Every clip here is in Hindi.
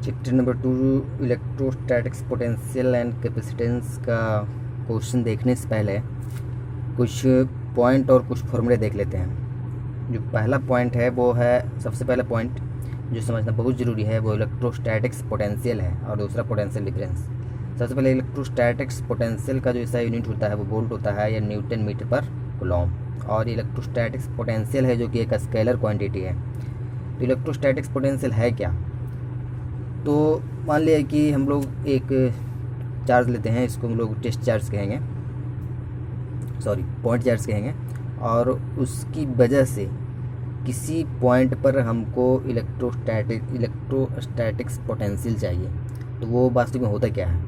Chapter number 2 electrostatics potential and capacitance का क्वेश्चन देखने से पहले कुछ पॉइंट और कुछ फॉर्मूले देख लेते हैं। जो पहला पॉइंट है वो है, सबसे पहला पॉइंट जो समझना बहुत ज़रूरी है वो इलेक्ट्रोस्टैटिक्स पोटेंशियल है और दूसरा पोटेंशियल डिफरेंस। सबसे पहले इलेक्ट्रोस्टैटिक्स पोटेंशियल का जो इसका यूनिट होता है वो वोल्ट होता है या न्यूटन मीटर पर कूलॉम, और इलेक्ट्रोस्टैटिक्स पोटेंशियल है जो कि एक स्केलर क्वांटिटी है। तो इलेक्ट्रोस्टैटिक्स पोटेंशियल है क्या? तो मान लिया कि हम लोग एक चार्ज लेते हैं, इसको हम लोग टेस्ट चार्ज कहेंगे, सॉरी पॉइंट चार्ज कहेंगे, और उसकी वजह से किसी पॉइंट पर हमको इलेक्ट्रोस्टैटिक्स पोटेंशियल चाहिए। तो वो वास्तव में होता क्या है?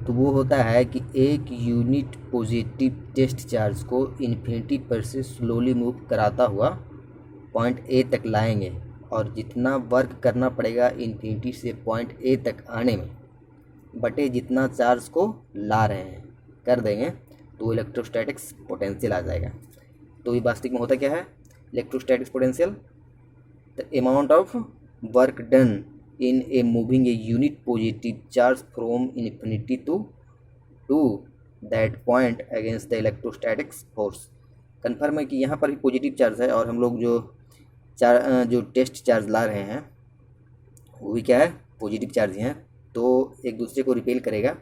तो वो होता है कि एक यूनिट पॉजिटिव टेस्ट चार्ज को इन्फिनिटी पर से स्लोली मूव कराता हुआ पॉइंट ए तक लाएंगे, और जितना वर्क करना पड़ेगा इन्फिनिटी से पॉइंट ए तक आने में बटे जितना चार्ज को ला रहे हैं कर देंगे, तो इलेक्ट्रोस्टैटिक्स पोटेंशियल आ जाएगा। तो ये वास्तविक में होता क्या है? Electrostatics potential the amount of work done in a moving a unit positive charge from infinity to that point against the electrostatics force. Confirm है कि यहाँ पर भी पॉजिटिव चार्ज है, और हम लोग जो टेस्ट चार्ज ला रहे हैं वो भी क्या है? पॉजिटिव चार्ज हैं, तो एक दूसरे को रिपेल करेगा।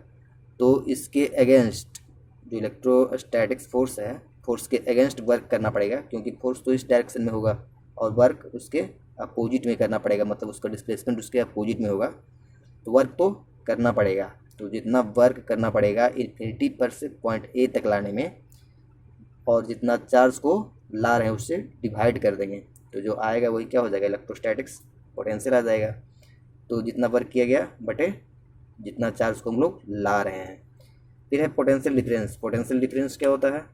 तो इसके अगेंस्ट जो इलेक्ट्रोस्टैटिक्स फोर्स है, फोर्स के अगेंस्ट वर्क करना पड़ेगा, क्योंकि फोर्स तो इस डायरेक्शन में होगा और वर्क उसके अपोजिट में करना पड़ेगा, मतलब उसका डिस्प्लेसमेंट उसके अपोजिट में होगा, तो वर्क तो करना पड़ेगा। तो जितना वर्क करना पड़ेगा इन्फिनिटी पर से पॉइंट ए तक लाने में, और जितना चार्ज को ला रहे हैं उससे डिवाइड कर देंगे, तो जो आएगा वही क्या हो जाएगा? इलेक्ट्रोस्टैटिक्स पोटेंशियल आ जाएगा। तो जितना वर्क किया गया बटे जितना चार्ज को हम लोग ला रहे हैं। फिर है पोटेंशियल डिफरेंस। पोटेंशियल डिफरेंस क्या होता है?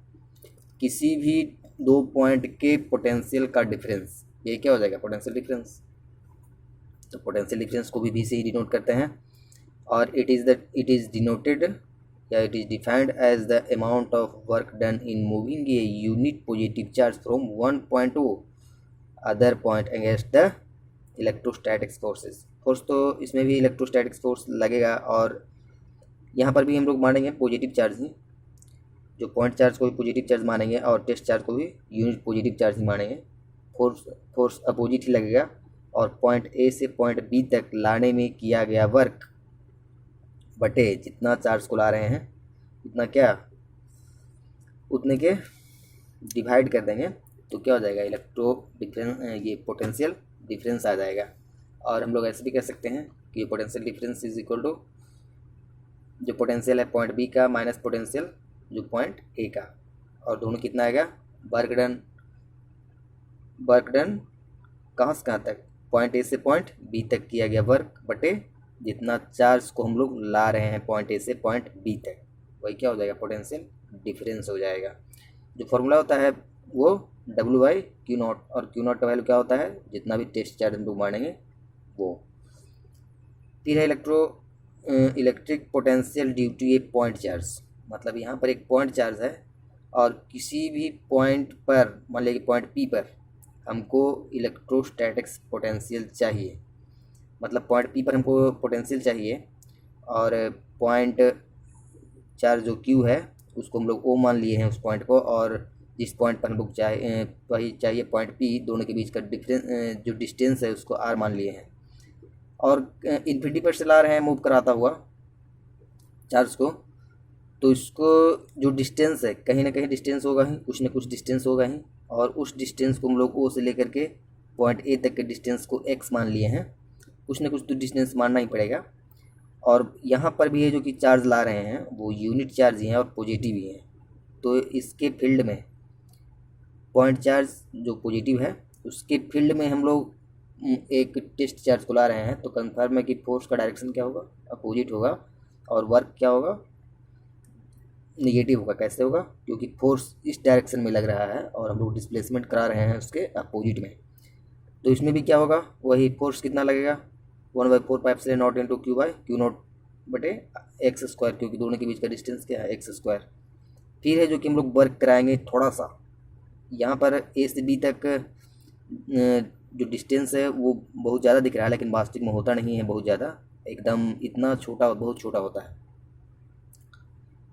किसी भी दो पॉइंट के पोटेंशियल का डिफरेंस, ये क्या हो जाएगा? Potential difference. तो पोटेंशियल डिफरेंस को भी से ही डिनोट करते हैं, और इट इज़ डिनोटेड या it is defined as the amount of work done in moving a unit positive charge from one point to other point against the electrostatics forces. Force तो इसमें भी इलेक्ट्रोस्टैटिक्स फोर्स लगेगा, और यहाँ पर भी हम लोग मानेंगे पॉजिटिव चार्ज ही, जो पॉइंट चार्ज को भी पॉजिटिव चार्ज मानेंगे और टेस्ट चार्ज को भी यूनिट पॉजिटिव चार्ज ही मानेंगे। फोर्स अपोजिट ही लगेगा, और पॉइंट ए से पॉइंट बी तक लाने में किया गया वर्क बटे जितना चार्ज को ला रहे हैं उतना क्या, उतने के डिवाइड कर देंगे, तो क्या हो जाएगा? इलेक्ट्रो डिफरेंस, ये पोटेंशियल डिफरेंस आ जाएगा। और हम लोग ऐसे भी कह सकते हैं कि potential difference is equal to जो पोटेंशियल है पॉइंट बी का माइनस पोटेंशियल जो पॉइंट ए का, और दोनों कितना आएगा? वर्क डन कहाँ से कहाँ तक? पॉइंट ए से पॉइंट बी तक किया गया वर्क बटे जितना चार्ज को हम लोग ला रहे हैं पॉइंट ए से पॉइंट बी तक, वही क्या हो जाएगा? पोटेंशियल डिफरेंस हो जाएगा। जो फॉर्मूला होता है वो W/Q0, और Q0 का वैल्यू क्या होता है? जितना भी टेस्ट चार्ज हम लोग मानेंगे वो। फिर है electric potential due to a point charge. मतलब यहाँ पर एक पॉइंट चार्ज है, और किसी भी पॉइंट पर, मान लीजिए पॉइंट पी पर हमको इलेक्ट्रोस्टैटिक्स पोटेंशियल चाहिए, मतलब पॉइंट पी पर हमको पोटेंशियल चाहिए, और पॉइंट चार्ज जो क्यू है उसको हम लोग ओ मान लिए हैं उस पॉइंट को, और जिस पॉइंट पर हम लोग वही चाहिए पॉइंट पी, दोनों के बीच का जो डिस्टेंस है उसको आर मान लिए हैं, और इन्फिनिटी पर से ला रहे हैं मूव कराता हुआ चार्ज को। तो इसको जो डिस्टेंस है, कहीं ना कहीं डिस्टेंस होगा ही, कुछ ना कुछ डिस्टेंस होगा ही, और उस डिस्टेंस को हम लोग ओ से लेकर के पॉइंट ए तक के डिस्टेंस को एक्स मान लिए हैं, कुछ ना कुछ तो डिस्टेंस मानना ही पड़ेगा। और यहाँ पर भी ये जो कि चार्ज ला रहे हैं वो यूनिट चार्ज ही हैं और पॉजिटिव ही हैं, तो इसके फील्ड में पॉइंट चार्ज जो पॉजिटिव है उसके फील्ड में हम लोग एक टेस्ट चार्ज को ला रहे हैं, तो कंफर्म है कि फोर्स का डायरेक्शन क्या होगा? अपोजिट होगा, और वर्क क्या होगा? निगेटिव होगा। कैसे होगा? क्योंकि फोर्स इस डायरेक्शन में लग रहा है और हम लोग डिस्प्लेसमेंट करा रहे हैं उसके अपोजिट में। तो इसमें भी क्या होगा? वही फोर्स कितना लगेगा? 1/4πε0 इंटू Q/Q0 बटे एक्स स्क्वायर, क्योंकि दोनों के बीच का डिस्टेंस क्या है? X square. फिर है जो कि हम लोग वर्क कराएंगे थोड़ा सा, यहाँ पर ए से बी तक जो डिस्टेंस है वो बहुत ज़्यादा दिख रहा है, लेकिन वास्तविक में होता नहीं है बहुत ज़्यादा, एकदम इतना छोटा, बहुत छोटा होता है।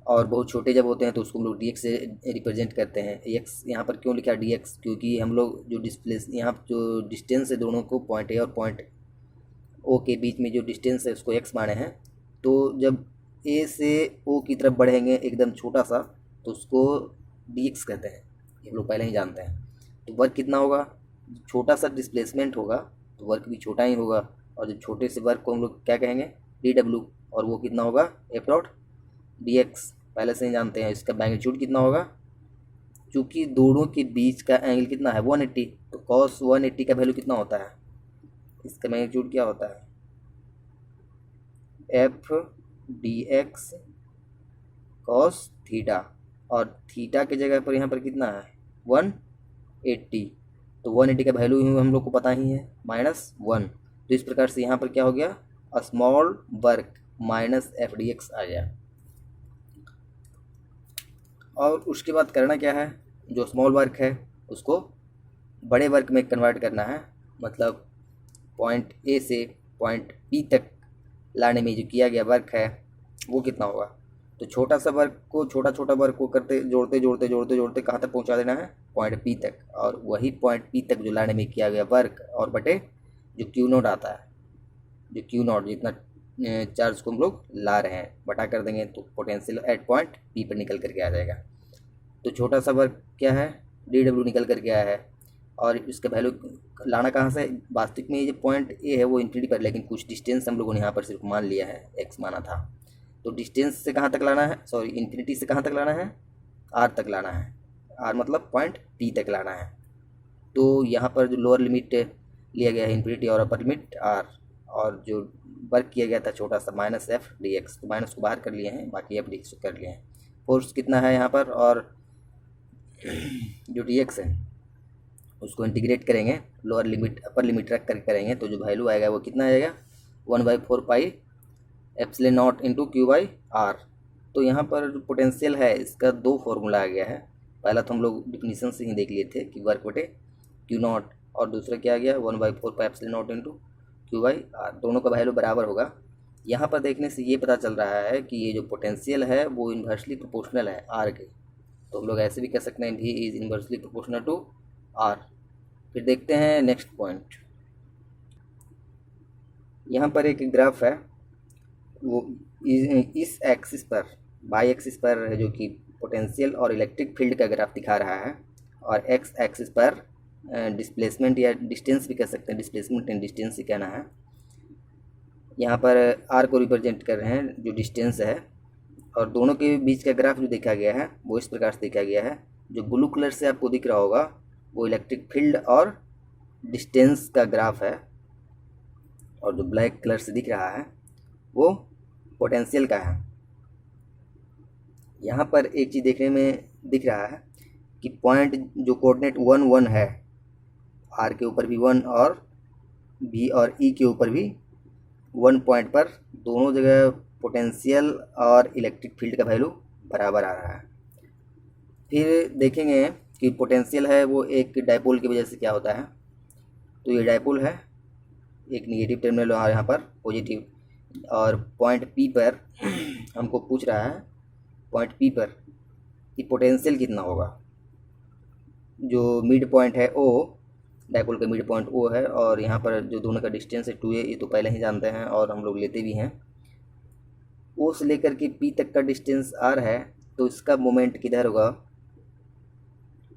और बहुत छोटे जब होते हैं तो उसको हम लोग डी एक्स से रिप्रेजेंट करते हैं। एक्स यहाँ पर क्यों लिखा डी एक्स, क्योंकि हम लोग जो डिस्प्लेस यहाँ जो डिस्टेंस है दोनों को, पॉइंट ए और पॉइंट ओ के बीच में जो डिस्टेंस है उसको एक्स माने हैं। तो जब ए से ओ की तरफ बढ़ेंगे एकदम छोटा सा, तो उसको डी एक्स कहते हैं, ये हम लोग पहले ही जानते हैं। तो वर्क कितना होगा, छोटा सा डिस्प्लेसमेंट होगा तो वर्क भी छोटा ही होगा, और जब छोटे से वर्क को हम लोग क्या कहेंगे, डी डब्ल्यू, और वो कितना होगा, एफ डॉट डी एक्स, पहले से ही जानते हैं। इसका मैग्नीट्यूड कितना होगा, चूँकि दोनों के बीच का एंगल कितना है 180, तो कॉस 180 का वैल्यू कितना होता है, इसका मैग्नीट्यूड क्या होता है, F D x cos theta, और थीटा की जगह पर यहाँ पर कितना है 180, तो 180 का वैल्यू हम लोग को पता ही है -1। तो इस प्रकार से यहाँ पर क्या हो गया, small work minus F D X आ गया। और उसके बाद करना क्या है, जो स्मॉल वर्क है उसको बड़े वर्क में कन्वर्ट करना है, मतलब पॉइंट ए से पॉइंट पी तक लाने में जो किया गया वर्क है वो कितना होगा। तो छोटा सा वर्क को, छोटा छोटा वर्क को करते जोड़ते जोड़ते जोड़ते जोड़ते कहाँ तक पहुँचा देना है, पॉइंट पी तक, और वही पॉइंट पी तक जो लाने में किया गया वर्क और बटे जो क्यू नॉट आता है, जो क्यू नॉट जितना चार्ज को हम लोग ला रहे हैं बटा कर देंगे, तो पोटेंशियल एट पॉइंट पी पर निकल करके आ जाएगा। तो छोटा सा वर्क क्या है, डी डब्ल्यू निकल करके आया है, और इसका वैल्यू लाना कहाँ से, वास्तविक में ये जो पॉइंट ए है वो इन्फिनिटी पर, लेकिन कुछ डिस्टेंस हम लोगों ने यहाँ पर सिर्फ मान लिया है, एक्स माना था। तो डिस्टेंस से कहाँ तक लाना है, सॉरी इन्फिनिटी से कहाँ तक लाना है, आर तक लाना है, आर मतलब पॉइंट पी तक लाना है। तो यहाँ पर जो लोअर लिमिट लिया गया है इन्फिनिटी और अपर लिमिट आर, और जो वर्क किया गया था छोटा सा माइनस एफ डी एक्स, तो माइनस को बाहर कर लिए हैं, बाकी एफ डी एक्स कर लिए हैं। फोर्स कितना है यहाँ पर, और जो डी एक्स है उसको इंटीग्रेट करेंगे, लोअर लिमिट अपर लिमिट रख कर करेंगे, तो जो वैल्यू आएगा वो कितना आएगा 1/4 pi epsilon naught into Q by R. तो यहाँ पर जो पोटेंशियल है इसका दो फॉर्मूला आ गया है, पहला तो हम लोग डिफिनीसन से ही देख लिए थे कि वर्क बटे क्यू नॉट, और दूसरा क्या आ गया 1/4 pi epsilon naught into Q by R, दोनों का वैल्यू बराबर होगा। यहाँ पर देखने से ये पता चल रहा है कि ये जो पोटेंशियल है वो इन्वर्सली प्रोपोर्शनल है आर के, तो हम लोग ऐसे भी कह सकते हैं भी is inversely proportional to R. फिर देखते हैं नेक्स्ट पॉइंट, यहाँ पर एक ग्राफ है, वो इस एक्सिस पर, बाई एक्सिस पर जो कि पोटेंशियल और इलेक्ट्रिक फील्ड का ग्राफ दिखा रहा है, और एक्स एक्सिस पर डिस्प्लेसमेंट या डिस्टेंस भी कह सकते हैं, डिस्प्लेसमेंट एंड डिस्टेंस ही कहना है। यहाँ पर आर को रिप्रेजेंट कर रहे हैं जो डिस्टेंस है, और दोनों के बीच का ग्राफ जो देखा गया है वो इस प्रकार से देखा गया है, जो ब्लू कलर से आपको दिख रहा होगा वो इलेक्ट्रिक फील्ड और डिस्टेंस का ग्राफ है, और जो ब्लैक कलर से दिख रहा है वो पोटेंशियल का है। यहाँ पर एक चीज़ देखने में दिख रहा है कि पॉइंट जो कोऑर्डिनेट 1 1 है, आर के ऊपर भी 1 और भी और ई के ऊपर भी 1 पॉइंट पर दोनों जगह पोटेंशियल और इलेक्ट्रिक फील्ड का वैल्यू बराबर आ रहा है। फिर देखेंगे कि पोटेंशियल है वो एक डायपोल की वजह से क्या होता है, तो ये डायपोल है, एक निगेटिव टर्मिनल और यहाँ पर पॉजिटिव, और पॉइंट पी पर हमको पूछ रहा है, पॉइंट पी पर कि पोटेंशियल कितना होगा। जो मिड पॉइंट है ओ, डायपोल का मिड पॉइंट ओ है, और यहाँ पर जो दोनों का डिस्टेंस है 2a, ये तो पहले ही जानते हैं और हम लोग लेते भी हैं। ओ से लेकर के पी तक का डिस्टेंस आर है, तो इसका मोमेंट किधर होगा,